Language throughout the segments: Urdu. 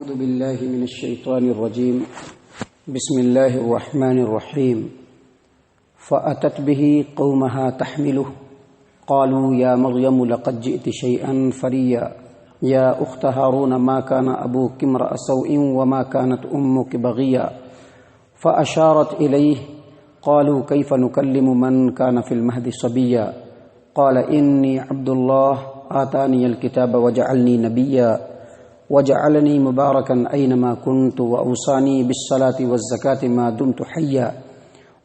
أعوذ بالله من الشيطان الرجيم. بسم الله الرحمن الرحيم. فأتت به قومها تحمله قالوا يا مريم لقد جئت شيئا فريا يا أخت هارون ما كان أبوك امرأ سوء وما كانت أمك بغيا فأشارت إليه قالوا كيف نكلم من كان في المهد صبيا قال إني عبد الله آتاني الكتاب وجعلني نبيا وجعلني مباركا أينما كنت وأوصاني بالصلاة والزكاة ما دمت حيا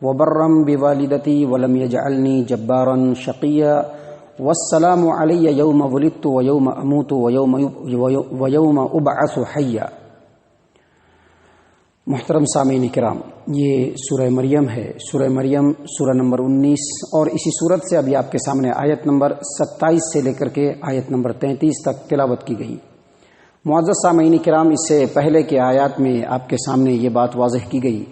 وبرا بوالدتي ولم يجعلني جبارا شقيا والسلام علي يوم ولدت ويوم أموت ويوم أبعث حيا. محترم سامعین کرام، یہ سورہ مریم ہے. سورہ مریم سورہ نمبر 19 اور اسی صورت سے ابھی آپ کے سامنے آیت نمبر 27 سے لے کر کے آیت نمبر 33 تک تلاوت کی گئی. معزز سامعین کرام، اس سے پہلے کے آیات میں آپ کے سامنے یہ بات واضح کی گئی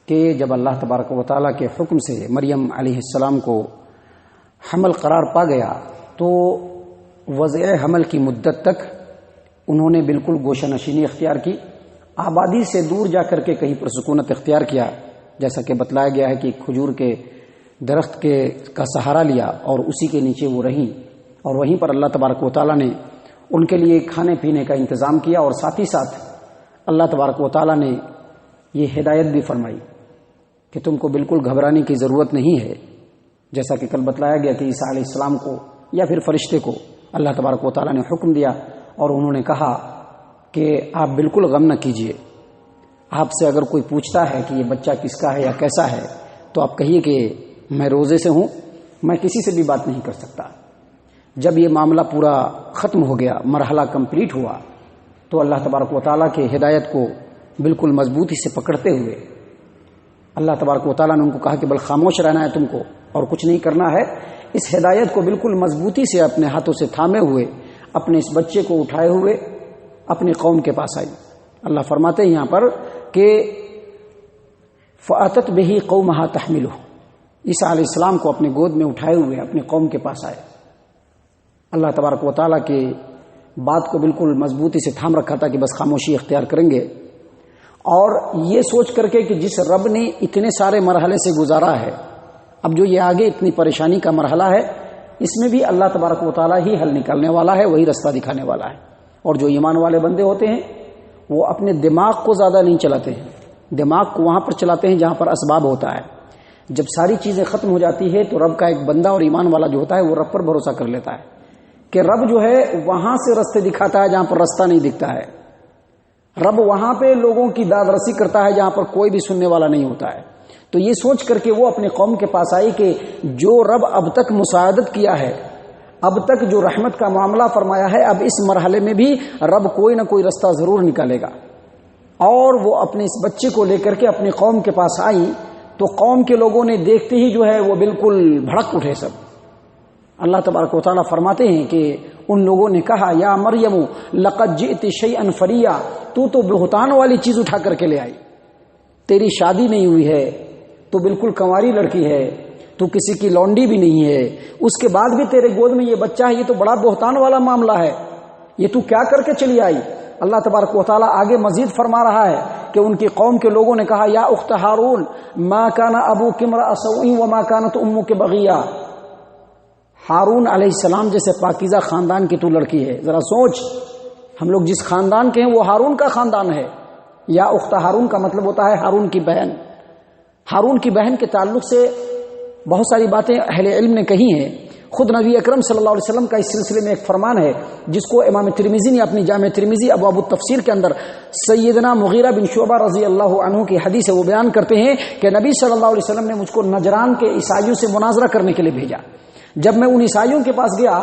کہ جب اللہ تبارک و تعالیٰ کے حکم سے مریم علیہ السلام کو حمل قرار پا گیا تو وضع حمل کی مدت تک انہوں نے بالکل گوشہ نشینی اختیار کی، آبادی سے دور جا کر کے کہیں پر سکونت اختیار کیا، جیسا کہ بتلایا گیا ہے کہ کھجور کے درخت کا سہارا لیا اور اسی کے نیچے وہ رہیں، اور وہیں پر اللہ تبارک و تعالیٰ نے ان کے لیے کھانے پینے کا انتظام کیا، اور ساتھ ہی ساتھ اللہ تبارک و تعالیٰ نے یہ ہدایت بھی فرمائی کہ تم کو بالکل گھبرانے کی ضرورت نہیں ہے. جیسا کہ کل بتلایا گیا کہ عیسیٰ علیہ السلام کو یا پھر فرشتے کو اللہ تبارک و تعالیٰ نے حکم دیا اور انہوں نے کہا کہ آپ بالکل غم نہ کیجئے، آپ سے اگر کوئی پوچھتا ہے کہ یہ بچہ کس کا ہے یا کیسا ہے تو آپ کہیے کہ میں روزے سے ہوں، میں کسی سے بھی بات نہیں کر سکتا. جب یہ معاملہ پورا ختم ہو گیا، مرحلہ کمپلیٹ ہوا، تو اللہ تبارک و تعالیٰ کے ہدایت کو بالکل مضبوطی سے پکڑتے ہوئے اللہ تبارک و تعالیٰ نے ان کو کہا کہ بل خاموش رہنا ہے تم کو اور کچھ نہیں کرنا ہے. اس ہدایت کو بالکل مضبوطی سے اپنے ہاتھوں سے تھامے ہوئے اپنے اس بچے کو اٹھائے ہوئے اپنی قوم کے پاس آئی. اللہ فرماتے ہیں یہاں پر کہ فَأَتَتْ بِهِ قَوْمَهَا تَحْمِلُهُ، عیسیٰ علیہ السلام کو اپنے گود میں اٹھائے ہوئے اپنی قوم کے پاس آئے. اللہ تبارک و تعالیٰ کے بات کو بالکل مضبوطی سے تھام رکھا تھا کہ بس خاموشی اختیار کریں گے، اور یہ سوچ کر کے کہ جس رب نے اتنے سارے مرحلے سے گزارا ہے، اب جو یہ آگے اتنی پریشانی کا مرحلہ ہے اس میں بھی اللہ تبارک و تعالیٰ ہی حل نکالنے والا ہے، وہی رستہ دکھانے والا ہے. اور جو ایمان والے بندے ہوتے ہیں وہ اپنے دماغ کو زیادہ نہیں چلاتے ہیں، دماغ کو وہاں پر چلاتے ہیں جہاں پر اسباب ہوتا ہے. جب ساری چیزیں ختم ہو جاتی ہے تو رب کا ایک بندہ اور ایمان والا جو ہوتا ہے وہ رب پر بھروسہ کر لیتا ہے کہ رب جو ہے وہاں سے رستے دکھاتا ہے جہاں پر رستہ نہیں دکھتا ہے. رب وہاں پہ لوگوں کی داد رسی کرتا ہے جہاں پر کوئی بھی سننے والا نہیں ہوتا ہے. تو یہ سوچ کر کے وہ اپنے قوم کے پاس آئی کہ جو رب اب تک مساعدت کیا ہے، اب تک جو رحمت کا معاملہ فرمایا ہے، اب اس مرحلے میں بھی رب کوئی نہ کوئی رستہ ضرور نکالے گا. اور وہ اپنے اس بچے کو لے کر کے اپنی قوم کے پاس آئی تو قوم کے لوگوں نے دیکھتے ہی جو ہے وہ بالکل بھڑک اٹھے سب. اللہ تبارک و تعالیٰ فرماتے ہیں کہ ان لوگوں نے کہا یا مریم لقد جئت شیئا فریا، تو بہتان والی چیز اٹھا کر کے لے آئی، تیری شادی نہیں ہوئی ہے، تو بالکل کنواری لڑکی ہے، تو کسی کی لونڈی بھی نہیں ہے، اس کے بعد بھی تیرے گود میں یہ بچہ ہے، یہ تو بڑا بہتان والا معاملہ ہے، یہ تو کیا کر کے چلی آئی. اللہ تبارک و تعالیٰ آگے مزید فرما رہا ہے کہ ان کی قوم کے لوگوں نے کہا یا اخت ہارون ما کان ابوک امرأ سوء وما کانت امک بغیا، ہارون علیہ السلام جیسے پاکیزہ خاندان کی تو لڑکی ہے. ذرا سوچ، ہم لوگ جس خاندان کے ہیں وہ ہارون کا خاندان ہے. یا اخت ہارون کا مطلب ہوتا ہے ہارون کی بہن. ہارون کی بہن کے تعلق سے بہت ساری باتیں اہل علم نے کہی ہیں. خود نبی اکرم صلی اللہ علیہ وسلم کا اس سلسلے میں ایک فرمان ہے جس کو امام ترمذی نے اپنی جامع ترمذی ابواب التفسیر کے اندر سیدنا مغیرہ بن شعبہ رضی اللہ عنہ کی حدیث ہے، وہ بیان کرتے ہیں کہ نبی صلی اللہ علیہ وسلم نے مجھ کو نجران کے عیسائیوں سے مناظرہ کرنے کے لیے بھیجا. جب میں ان عیسائیوں کے پاس گیا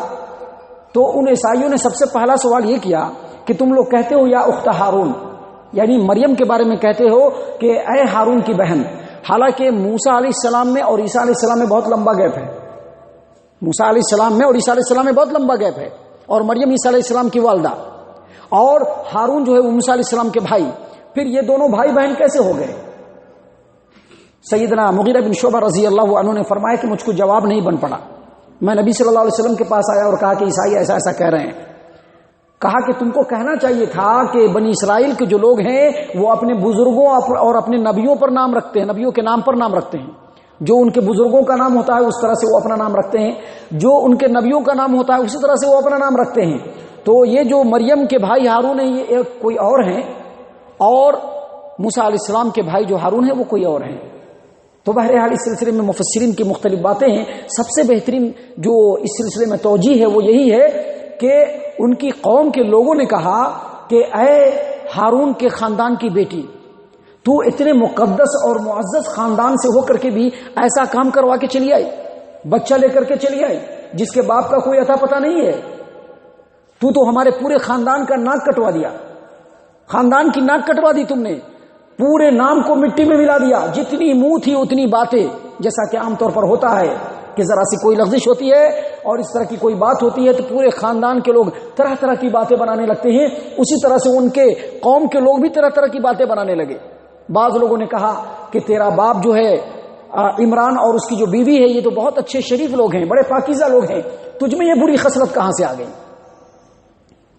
تو ان عیسائیوں نے سب سے پہلا سوال یہ کیا کہ تم لوگ کہتے ہو یا اخت ہارون، یعنی مریم کے بارے میں کہتے ہو کہ اے ہارون کی بہن. حالانکہ موسیٰ علیہ السلام میں اور عیسیٰ علیہ السلام میں بہت لمبا گیپ ہے. موسیٰ علیہ السلام میں اور عیسیٰ علیہ السلام میں بہت لمبا گیپ ہے، اور مریم عیسیٰ علیہ السلام کی والدہ، اور ہارون جو ہے وہ موسیٰ علیہ السلام کے بھائی. پھر یہ دونوں بھائی بہن کیسے ہو گئے؟ سیدنا مغیرہ بن شعبہ رضی اللہ عنہ نے فرمایا کہ مجھ کو جواب نہیں بن پڑا. میں نبی صلی اللہ علیہ وسلم کے پاس آیا اور کہا کہ عیسائی ایسا ایسا کہہ رہے ہیں. کہا کہ تم کو کہنا چاہیے تھا کہ بنی اسرائیل کے جو لوگ ہیں وہ اپنے بزرگوں اور اپنے نبیوں پر نام رکھتے ہیں، نبیوں کے نام پر نام رکھتے ہیں، جو ان کے بزرگوں کا نام ہوتا ہے اس طرح سے وہ اپنا نام رکھتے ہیں، جو ان کے نبیوں کا نام ہوتا ہے اسی طرح سے وہ اپنا نام رکھتے ہیں۔ تو یہ جو مریم کے بھائی ہارون ہیں یہ ایک کوئی اور ہیں، اور موسیٰ علیہ السلام کے بھائی جو ہارون ہیں وہ کوئی اور ہیں۔ تو بہرحال اس سلسلے میں مفسرین کی مختلف باتیں ہیں، سب سے بہترین جو اس سلسلے میں توجیہ ہے وہ یہی ہے کہ ان کی قوم کے لوگوں نے کہا کہ اے ہارون کے خاندان کی بیٹی، تو اتنے مقدس اور معزز خاندان سے ہو کر کے بھی ایسا کام کروا کے چلی آئی، بچہ لے کر کے چلی آئی جس کے باپ کا کوئی اتا پتہ نہیں ہے، تو ہمارے پورے خاندان کا ناک کٹوا دیا، خاندان کی ناک کٹوا دی، تم نے پورے نام کو مٹی میں ملا دیا، جتنی منہ تھی اتنی باتیں، جیسا کہ عام طور پر ہوتا ہے کہ ذرا سی کوئی لغزش ہوتی ہے اور اس طرح کی کوئی بات ہوتی ہے تو پورے خاندان کے لوگ طرح طرح کی باتیں بنانے لگتے ہیں، اسی طرح سے ان کے قوم کے لوگ بھی طرح طرح کی باتیں بنانے لگے۔ بعض لوگوں نے کہا کہ تیرا باپ جو ہے عمران اور اس کی جو بیوی ہے یہ تو بہت اچھے شریف لوگ ہیں، بڑے پاکیزہ لوگ ہیں، تجھ میں یہ بری خصلت کہاں سے آ گئی؟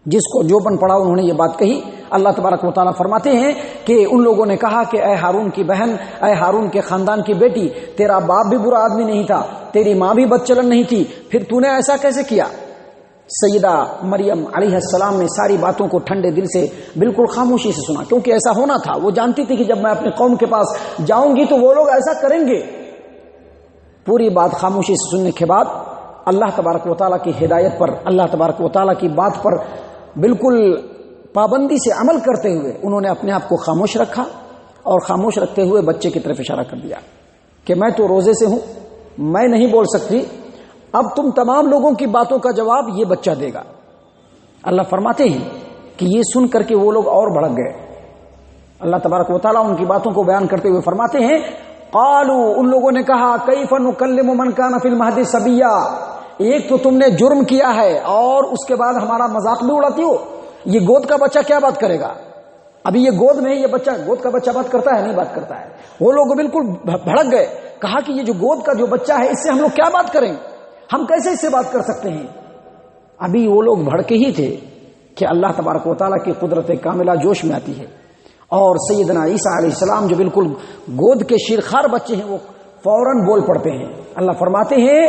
جس کو جو بن پڑا انہوں نے یہ بات کہی۔ اللہ تبارک و تعالیٰ فرماتے ہیں کہ ان لوگوں نے کہا کہ اے ہارون کی بہن، اے ہارون کے خاندان کی بیٹی، تیرا باپ بھی برا آدمی نہیں تھا، تیری ماں بھی بدچلن نہیں تھی، پھر تو نے ایسا کیسے کیا؟ سیدہ مریم علیہ السلام نے ساری باتوں کو ٹھنڈے دل سے بالکل خاموشی سے سنا، کیونکہ ایسا ہونا تھا، وہ جانتی تھی کہ جب میں اپنے قوم کے پاس جاؤں گی تو وہ لوگ ایسا کریں گے۔ پوری بات خاموشی سے سننے کے بعد اللہ تبارک و تعالیٰ کی ہدایت پر، اللہ تبارک و تعالیٰ کی بات پر بالکل پابندی سے عمل کرتے ہوئے انہوں نے اپنے آپ کو خاموش رکھا، اور خاموش رکھتے ہوئے بچے کی طرف اشارہ کر دیا کہ میں تو روزے سے ہوں، میں نہیں بول سکتی، اب تم تمام لوگوں کی باتوں کا جواب یہ بچہ دے گا۔ اللہ فرماتے ہیں کہ یہ سن کر کے وہ لوگ اور بھڑک گئے۔ اللہ تبارک و تعالیٰ ان کی باتوں کو بیان کرتے ہوئے فرماتے ہیں قالوا، ان لوگوں نے کہا کیف نکلم من کان فی المہد صبیا، ایک تو تم نے جرم کیا ہے اور اس کے بعد ہمارا مذاق بھی اڑاتی ہو، یہ گود کا بچہ کیا بات کرے گا؟ ابھی یہ گود میں یہ بچہ، گود کا بچہ بات کرتا ہے؟ نہیں بات کرتا ہے۔ وہ لوگ بالکل بھڑک گئے، کہا کہ یہ جو گود کا جو بچہ ہے اس سے ہم لوگ کیا بات کریں، ہم کیسے اس سے بات کر سکتے ہیں؟ ابھی وہ لوگ بھڑکے ہی تھے کہ اللہ تبارک و تعالیٰ کی قدرت کاملہ جوش میں آتی ہے، اور سیدنا عیسیٰ علیہ السلام جو بالکل گود کے شیرخوار بچے ہیں وہ فوراً بول پڑتے ہیں۔ اللہ فرماتے ہیں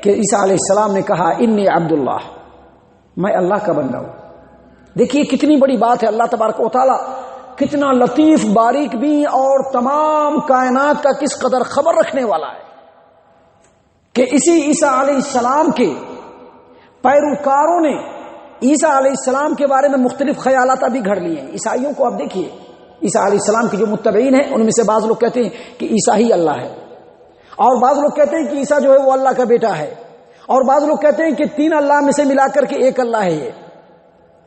کہ عیسیٰ علیہ السلام نے کہا انی عبداللہ، میں اللہ کا بندہ ہوں۔ دیکھیے کتنی بڑی بات ہے، اللہ تبارک و تعالیٰ کتنا لطیف، باریک بھی، اور تمام کائنات کا کس قدر خبر رکھنے والا ہے کہ اسی عیسیٰ علیہ السلام کے پیروکاروں نے عیسیٰ علیہ السلام کے بارے میں مختلف خیالات ابھی گھڑ لیے ہیں۔ عیسائیوں کو اب دیکھیے، عیسیٰ علیہ السلام کے جو متبعین ہیں ان میں سے بعض لوگ کہتے ہیں کہ عیسیٰ ہی اللہ ہے، اور بعض لوگ کہتے ہیں کہ عیسیٰ جو ہے وہ اللہ کا بیٹا ہے، اور بعض لوگ کہتے ہیں کہ تین اللہ میں سے ملا کر کے ایک اللہ ہے۔ یہ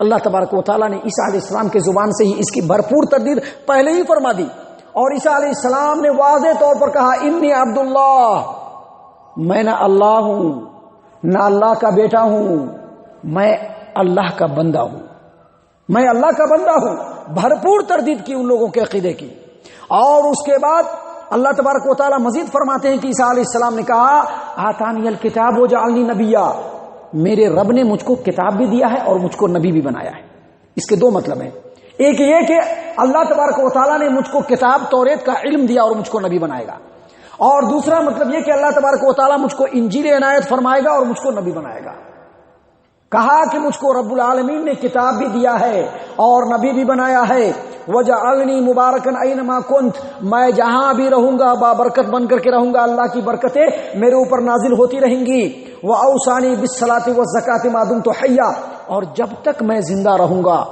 اللہ تبارک و تعالیٰ نے عیسیٰ علیہ السلام کے زبان سے ہی اس کی بھرپور تردید پہلے ہی فرما دی، اور عیسیٰ علیہ السلام نے واضح طور پر کہا انی عبداللہ، میں نہ اللہ ہوں نہ اللہ کا بیٹا ہوں، میں اللہ کا بندہ ہوں، میں اللہ کا بندہ ہوں۔ بھرپور تردید کی ان لوگوں کے عقیدے کی۔ اور اس کے بعد اللہ تبارک و تعالیٰ مزید فرماتے ہیں کہ عیسیٰ علیہ السلام نے کہا آتانی الکتاب وجعلنی نبیا، میرے رب نے مجھ کو کتاب بھی دیا ہے اور مجھ کو نبی بھی بنایا ہے۔ اس کے دو مطلب ہیں، ایک یہ کہ اللہ تبارک و تعالیٰ نے مجھ کو کتاب توریت کا علم دیا اور مجھ کو نبی بنائے گا، اور دوسرا مطلب یہ کہ اللہ تبارک و تعالیٰ مجھ کو انجیل عنایت فرمائے گا اور مجھ کو نبی بنائے گا۔ کہا کہ مجھ کو رب العالمین نے کتاب بھی دیا ہے اور نبی بھی بنایا ہے۔ وجعلنی مبارکن اینما کنت، میں جہاں بھی رہوں گا بابرکت بن کر کے رہوں گا، اللہ کی برکتیں میرے اوپر نازل ہوتی رہیں گی۔ واوصانی بالصلاۃ والزکاۃ ما دمت حیا، اور جب تک میں زندہ رہوں گا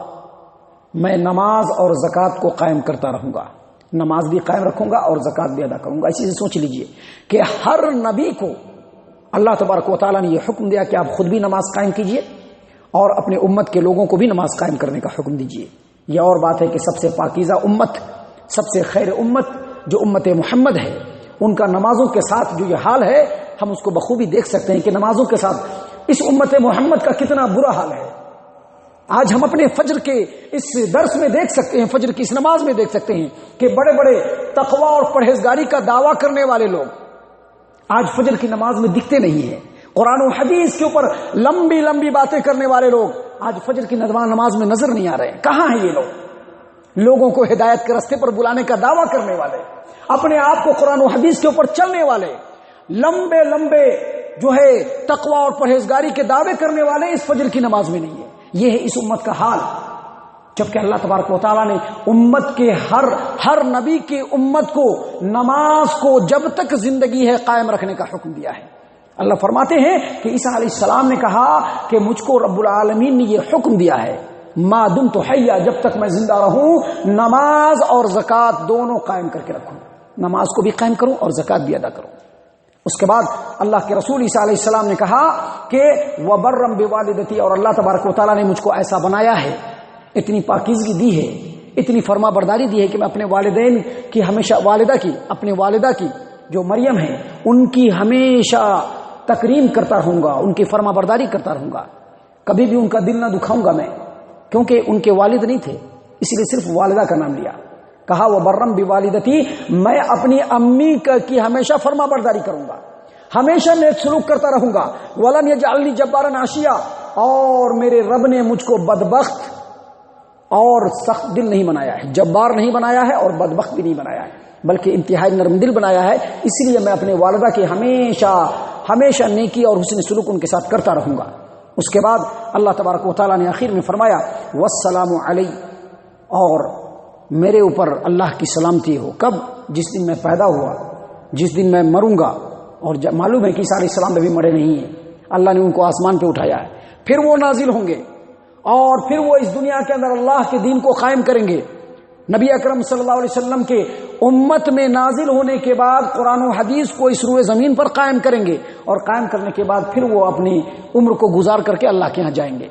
میں نماز اور زکوٰۃ کو قائم کرتا رہوں گا، نماز بھی قائم رکھوں گا اور زکوٰۃ بھی ادا کروں گا۔ اسی سے سوچ لیجئے کہ ہر نبی کو اللہ تبارک و تعالیٰ نے یہ حکم دیا کہ آپ خود بھی نماز قائم کیجئے اور اپنے امت کے لوگوں کو بھی نماز قائم کرنے کا حکم دیجئے۔ یہ اور بات ہے کہ سب سے پاکیزہ امت، سب سے خیر امت جو امت محمد ہے، ان کا نمازوں کے ساتھ جو یہ حال ہے ہم اس کو بخوبی دیکھ سکتے ہیں کہ نمازوں کے ساتھ اس امت محمد کا کتنا برا حال ہے۔ آج ہم اپنے فجر کے اس درس میں دیکھ سکتے ہیں، فجر کی اس نماز میں دیکھ سکتے ہیں کہ بڑے بڑے تقوی اور پرہیزگاری کا دعویٰ کرنے والے لوگ آج فجر کی نماز میں دکھتے نہیں ہیں۔ قرآن و حدیث کے اوپر لمبی لمبی باتیں کرنے والے لوگ آج فجر کی نماز میں نظر نہیں آ رہے ہیں. کہاں ہیں یہ لوگوں کو ہدایت کے راستے پر بلانے کا دعویٰ کرنے والے, اپنے آپ کو قرآن و حدیث کے اوپر چلنے والے, لمبے لمبے جو ہے تقوی اور پرہیزگاری کے دعوے کرنے والے اس فجر کی نماز میں نہیں ہے. یہ ہے اس امت کا حال. جبکہ اللہ تبارک و تعالیٰ نے امت کے ہر نبی کی امت کو نماز کو جب تک زندگی ہے قائم رکھنے کا حکم دیا ہے. اللہ فرماتے ہیں کہ عیسیٰ علیہ السلام نے کہا کہ مجھ کو رب العالمین نے یہ حکم دیا ہے ما دمت حیا, جب تک میں زندہ رہوں نماز اور زکوٰۃ دونوں قائم کر کے رکھوں, نماز کو بھی قائم کروں اور زکوٰۃ بھی ادا کروں. اس کے بعد اللہ کے رسول عیسیٰ علیہ السلام نے کہا کہ وبرم بوالدتی, اور اللہ تبارک و تعالیٰ نے مجھ کو ایسا بنایا ہے, اتنی پاکیزگی دی ہے, اتنی فرما برداری دی ہے کہ میں اپنے والدین کی ہمیشہ, اپنے والدہ کی جو مریم ہے ان کی ہمیشہ تکریم کرتا رہوں گا, ان کی فرما برداری کرتا رہوں گا, کبھی بھی ان کا دل نہ دکھاؤں گا میں, کیونکہ ان کے والد نہیں تھے اس لیے صرف والدہ کا نام لیا. کہا وہ برم بوالدتی, میں اپنی امی کی ہمیشہ فرما برداری کروں گا, ہمیشہ نیک سلوک کرتا رہوں گا. ولم یجعلنی جبارا عاشیا, اور میرے رب نے مجھ کو بدبخت اور سخت دل نہیں بنایا ہے, جبار نہیں بنایا ہے اور بدبخت بھی نہیں بنایا ہے, بلکہ انتہائی نرم دل بنایا ہے. اس لیے میں اپنے والدہ کی ہمیشہ نیکی اور حسن سلوک ان کے ساتھ کرتا رہوں گا. اس کے بعد اللہ تبارک و تعالیٰ نے آخر میں فرمایا والسلام علی, اور میرے اوپر اللہ کی سلامتی ہو. کب؟ جس دن میں پیدا ہوا, جس دن میں مروں گا. اور معلوم ہے کہ عیسیٰ علیہ السلام بھی مرے نہیں ہیں, اللہ نے ان کو آسمان پہ اٹھایا ہے, پھر وہ نازل ہوں گے اور پھر وہ اس دنیا کے اندر اللہ کے دین کو قائم کریں گے. نبی اکرم صلی اللہ علیہ وسلم کے امت میں نازل ہونے کے بعد قرآن و حدیث کو اس روئے زمین پر قائم کریں گے, اور قائم کرنے کے بعد پھر وہ اپنی عمر کو گزار کر کے اللہ کے ہاں جائیں گے,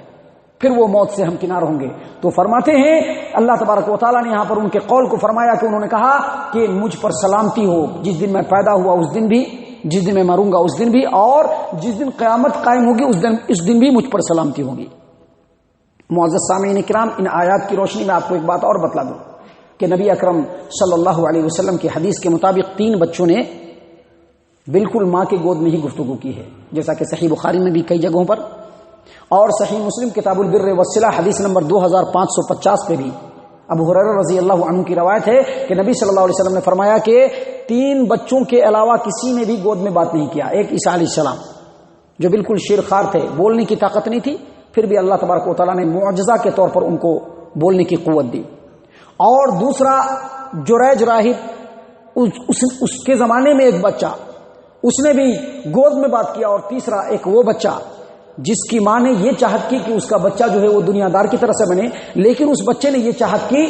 پھر وہ موت سے ہمکنار ہوں گے. تو فرماتے ہیں اللہ تبارک و تعالیٰ نے یہاں پر ان کے قول کو فرمایا کہ انہوں نے کہا کہ مجھ پر سلامتی ہو, جس دن میں پیدا ہوا اس دن بھی, جس دن میں مروں گا اس دن بھی, اور جس دن قیامت قائم ہوگی اس دن بھی مجھ پر سلامتی ہوگی. معزز سامعین کرام, ان آیات کی روشنی میں آپ کو ایک بات اور بتلا دوں کہ نبی اکرم صلی اللہ علیہ وسلم کی حدیث کے مطابق 3 بچوں نے بالکل ماں کے گود میں ہی گفتگو کی ہے, جیسا کہ صحیح بخاری میں بھی کئی جگہوں پر, اور صحیح مسلم کتاب البر والصلہ حدیث نمبر 2550 پہ بھی ابو ہریرہ رضی اللہ عنہ کی روایت ہے کہ نبی صلی اللہ علیہ وسلم نے فرمایا کہ 3 بچوں کے علاوہ کسی نے بھی گود میں بات نہیں کیا. ایک عیسیٰ علیہ السلام جو بالکل شیرخوار تھے, بولنے کی طاقت نہیں تھی, پھر بھی اللہ تبارک و تعالیٰ نے معجزہ کے طور پر ان کو بولنے کی قوت دی. اور دوسرا جریج راہب, اس کے زمانے میں ایک بچہ, اس نے بھی گود میں بات کیا. اور تیسرا ایک وہ بچہ جس کی ماں نے یہ چاہت کی کہ اس کا بچہ جو ہے وہ دنیا دار کی طرح سے بنے, لیکن اس بچے نے یہ چاہت کی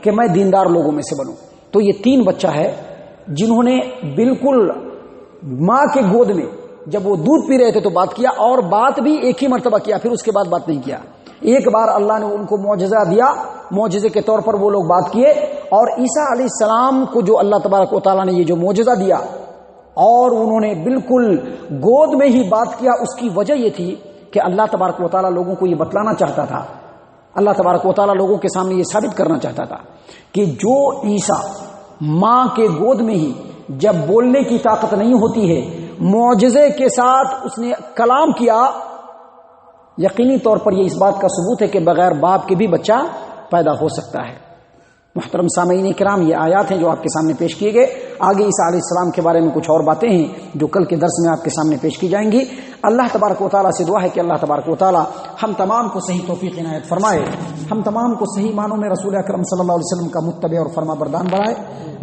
کہ میں دیندار لوگوں میں سے بنوں. تو یہ 3 بچہ ہے جنہوں نے بالکل ماں کے گود میں جب وہ دودھ پی رہے تھے تو بات کیا, اور بات بھی ایک ہی مرتبہ کیا, پھر اس کے بعد بات نہیں کیا. ایک بار اللہ نے ان کو معجزہ دیا, معجزے کے طور پر وہ لوگ بات کیے. اور عیسیٰ علیہ السلام کو جو اللہ تبارک و تعالیٰ نے یہ جو معجزہ دیا اور انہوں نے بالکل گود میں ہی بات کیا, اس کی وجہ یہ تھی کہ اللہ تبارک و تعالیٰ لوگوں کو یہ بتلانا چاہتا تھا, اللہ تبارک و تعالیٰ لوگوں کے سامنے یہ ثابت کرنا چاہتا تھا کہ جو عیسیٰ ماں کے گود میں ہی جب بولنے کی طاقت نہیں ہوتی ہے, معجزے کے ساتھ اس نے کلام کیا, یقینی طور پر یہ اس بات کا ثبوت ہے کہ بغیر باپ کے بھی بچہ پیدا ہو سکتا ہے. محترم سامعین کرام, یہ آیات ہیں جو آپ کے سامنے پیش کیے گئے. آگے عیسیٰ علیہ السلام کے بارے میں کچھ اور باتیں ہیں جو کل کے درس میں آپ کے سامنے پیش کی جائیں گی. اللہ تبارک و تعالیٰ سے دعا ہے کہ اللہ تبارک و تعالیٰ ہم تمام کو صحیح توفیق عنایت فرمائے, ہم تمام کو صحیح معنوں میں رسول اکرم صلی اللہ علیہ وسلم کا متبع اور فرما بردار بنائے,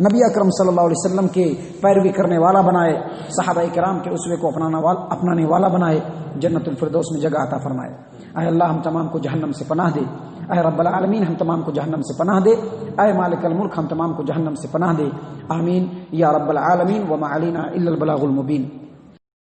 نبی اکرم صلی اللہ علیہ وسلم کے پیروی کرنے والا بنائے, صحابہ کرام کے اسوے کو اپنانے والا بنائے, جنت الفردوس میں جگہ عطا فرمائے. اے اللہ ہم تمام کو جہنم سے پناہ دے, اے رب العالمین ہم تمام کو جہنم سے پناہ دے, اے مالک الملک ہم تمام کو جہنم سے پناہ دے. آمین یا رب العالمین. وما علینا الا البلاغ المبین.